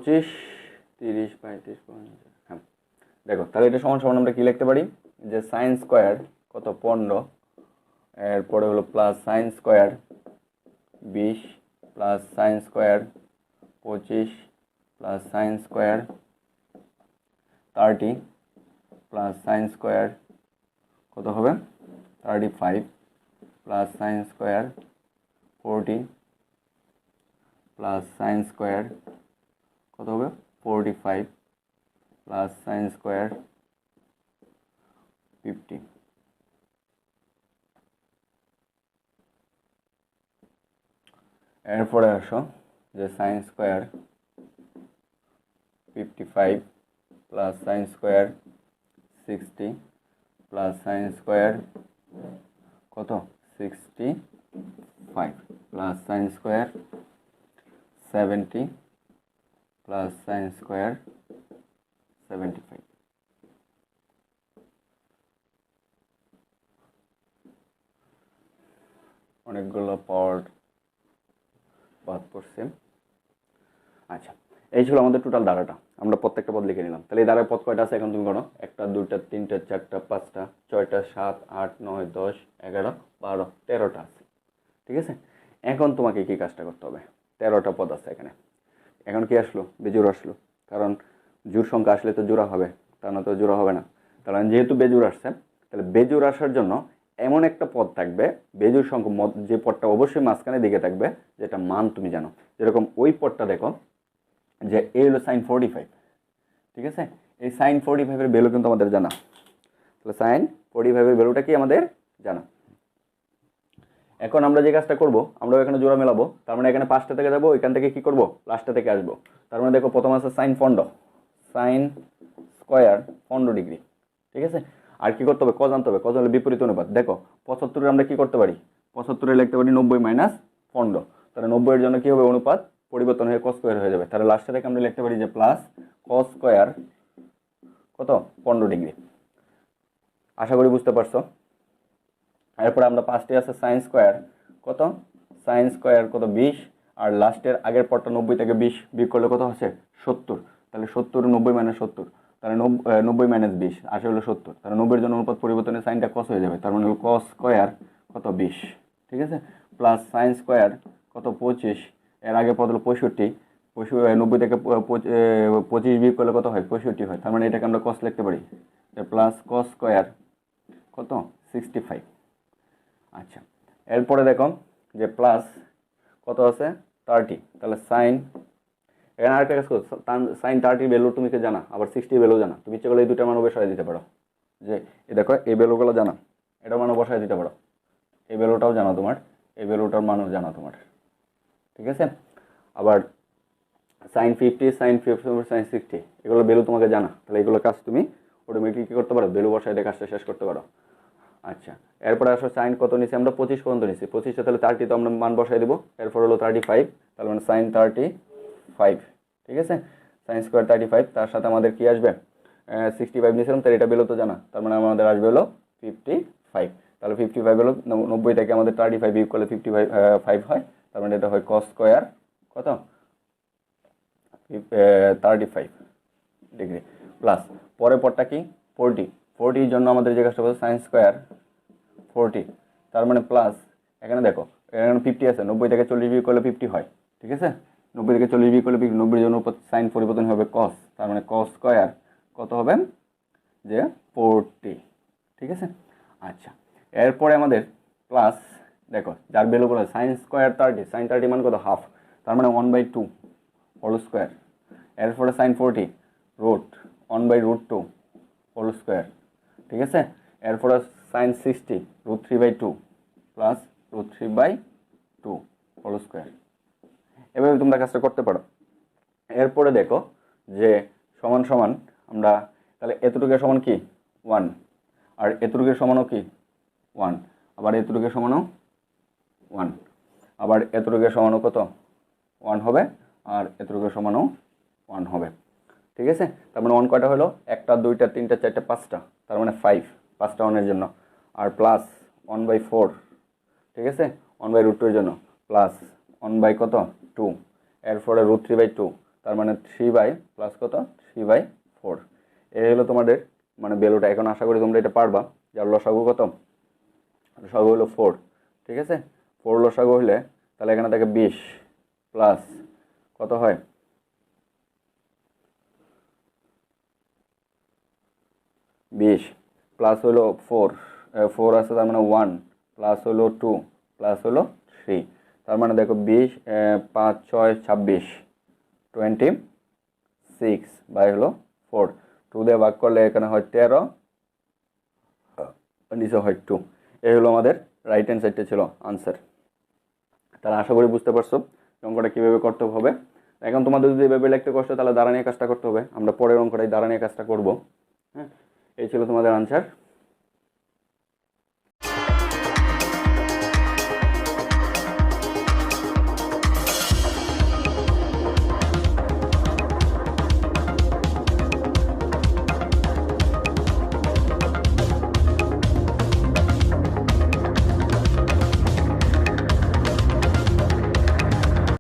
25 30 35 50। হ্যাঁ দেখো তাহলে এটা সমান সমান আমরা কি লিখতে পারি যে সাইন স্কয়ার কত 15 এরপরে হলো plus sine square 20 plus sine square 25 plus sine square 30 plus sine square কত হবে 35 plus sine square 40 plus sine square কত হবে 45 প্লাস সাইন স্কয়ার 50। এরপরে আসো যে sine square 55 plus sine square 60 plus sine square কত 65 plus sine square 70 plus sine square 75। অনেকগুলো পাওয়ার বাদ পড়ছে। আচ্ছা এই ছিল আমাদের টোটাল ধারাটা, আমরা প্রত্যেকটা পদ লিখে নিলাম। তাহলে এই ধারার পদ কয়টা আছে এখন তুমি গণো, 1টা 2টা 3টা 4টা 5টা 6টা 7 8 9 10 11 12 13টা আছে। ঠিক আছে, এখন তোমাকে কি কাজটা করতে হবে, 13টা পদ আছে এখানে। এখন কি আসলো, বেজোড় আসলো, কারণ জোড় সংখ্যা আসলে তো জোড়া হবে, তা না তো জোড়া হবে না। তাহলে যেহেতু বেজোড় আসছে, তাহলে বেজোড় আসার জন্য এমন একটা পদ থাকবে, বেজোড় সংখ্যা যে পদটা অবশ্যই মাঝখানে দিকে থাকবে, যেটা মান তুমি জানো। যেরকম ওই পদটা দেখো যে এ হলো সাইন 45, ঠিক আছে, এই সাইন 45-এর ভ্যালু কিন্তু আমাদের জানা। তাহলে সাইন 45-এর ভ্যালুটা কি আমাদের জানা। এখন আমরা যে কাজটা করব, আমরা এখানে জোড়া মেলাবো, তার মানে এখানে 5টা থেকে যাবো, এখান থেকে কি করব, লাস্টটা থেকে আসবো। তার মানে দেখো প্রথম আছে সাইন 15, সাইন স্কয়ার 15 ডিগ্রি, ঠিক আছে। আর কি করতে হবে, কজ আনতে হবে, কজ হলে বিপরীত অনুপাত। দেখো 75-এর আমরা কি করতে পারি, 75-এ লিখতে পারি 90 মাইনাস 15। তাহলে 90-এর জন্য কি হবে, অনুপাত পরিবর্তন হয়ে কস স্কয়ার হয়ে যাবে। তাহলে লাস্টে থেকে আমরা লিখতে পারি যে প্লাস কস স্কয়ার কত 15 ডিগ্রি। আশা করি বুঝতে পারছো। এরপরে আমরা 5টে আছে সাইন স্কয়ার কত, সাইন স্কয়ার কত 20, আর লাস্টের আগের পরটা 90 থেকে 20 বিয়োগ করলে কত হচ্ছে 70। তাহলে 70 90 মাইনাস 70, তাহলে 90 মাইনাস 20 আসে হলো 70। তাহলে 90-এর জন্য অনুপাত পরিবর্তনে সাইনটা কস হয়ে যাবে, তার মানে হলো কস স্কয়ার কত 20, ঠিক আছে, প্লাস সাইন স্কয়ার কত 25, এর আগে পদ হলো 65, 90 থেকে 25 বিয়োগ করলে কত হয় 65 হয়। তার মানে এটাকে আমরা কস লিখতে পারি প্লাস কস স্কয়ার কত 65। আচ্ছা এরপরে দেখো যে প্লাস কত আছে 30, তাহলে সাইন, এখানে আরেকটা কাজ করো, সাইন 30 ভ্যালু তুমি কি জানা, আবার 60 ভ্যালু জানা, তুমি ইচ্ছে করলে এই দুটা মান বসায় দিতে পারো। যে এই দেখো এই ভ্যালুগুলো জানা, এটা মানও বসায় দিতে পারো, এই ভ্যালুটাও জানা তোমার, এই ভ্যালুটার মানও জানা তোমার, ঠিক আছে। আবার সাইন 50, সাইন 50, সাইন 60 এগুলো ভ্যালু তোমাকে জানা, তাহলে এগুলো কাজ তুমি অটোমেটিক কী করতে পারো, ভ্যালু বসায় দিয়ে কাজটা শেষ করতে পারো। আচ্ছা এরপরে আসো সাইন কত নিছি আমরা 25 পর্যন্ত নিছি, 25টা তাহলে 30 তো আমরা মান বসাই দেবো। এরপর হলো 35, তাহলে মানে সাইন 35, ঠিক আছে, সাইন স্কোয়ার 35, তার সাথে আমাদের কি আসবে 65 নিয়েছিলাম, তাহলে এটা ভ্যালু তো জানা, তার মানে আমাদের আসবে হলো 55। তাহলে 55 হলো 90 থেকে আমাদের 35 বিয়োগ করলে 55 হয়, তার মানে এটা হয় কস স্কোয়ার কত 35 ডিগ্রি। প্লাস পরের পরটা কি 40-এর জন্য আমাদের যে কাজটা বলছে সাইন স্কোয়ার 40, তার মানে প্লাস এখানে দেখো এখানে 50 আছে, 90 থেকে 40 বিয়োগ করলে 50 হয়, ঠিক আছে, 90 থেকে 40 বিয়োগ করলে 90-এর জন্য সাইন পরিবর্তন হবে কস, তার মানে কস স্কোয়ার কত হবে যে 40, ঠিক আছে। আচ্ছা এরপরে আমাদের প্লাস দেখো যার ভ্যালু বলা সাইন স্কোয়ার 30, সাইন 30 মান কত হাফ, তার মানে 1/2 হোল স্কোয়ার। এরপরে সাইন 40 রুট 1/√2 হোল স্কোয়ার, ঠিক আছে। এরপরে সাইন 60 √3/2 প্লাস √3/2 হোল স্কোয়ার। এভাবে তোমরা কাজটা করতে পারো। এরপরে দেখো যে সমান সমান আমরা তাহলে এতটুকুর সমান কি 1, আর এতটুকুর সমানও কি 1, আবার এতটুকুর সমানও 1, আবার এতটুকুর সমানও কত 1 হবে, আর এতটুকুর সমানও 1 হবে, ঠিক আছে। তার মানে 1 কয়টা হলো 1টা 2টা 3টা 4টা 5টা, তার মানে 5টা 1-এর জন্য, আর প্লাস 1/4, ঠিক আছে, 1/√2 এর জন্য, প্লাস 1 বাই কত 2, এরপরে √3/2, তার মানে 3 প্লাস কত 3/4। এই হলো তোমাদের মানে ভ্যালুটা। এখন আশা করি তোমরা এটা পারবা। যার লসাগু কত, লসাগু হলো 4, ঠিক আছে। 4 লসাগু হইলে তাহলে এখানে থাকে 20 প্লাস কত হয় 20 প্লাস হলো 4 আছে তার মানে 1 প্লাস হলো 2 প্লাস হলো 3, তার মানে দেখো 20 5 6 26 26 বাই হলো 4, 2 দিয়ে ভাগ করলে এখানে হয় 13, নিচে হয় 2। এই হলো আমাদের রাইট হ্যান্ড সাইডটা ছিল আনসার। তাহলে আশা করি বুঝতে পারছো অঙ্কটা কীভাবে করতে হবে। এখন তোমাদের যদি এভাবে লিখতে কষ্ট তাহলে দ্বারা নিয়ে কাজটা করতে হবে। আমরা পরের অঙ্কটাই দ্বারা নিয়ে কাজটা করবো। হ্যাঁ, এই ছিল তোমাদের আনসার।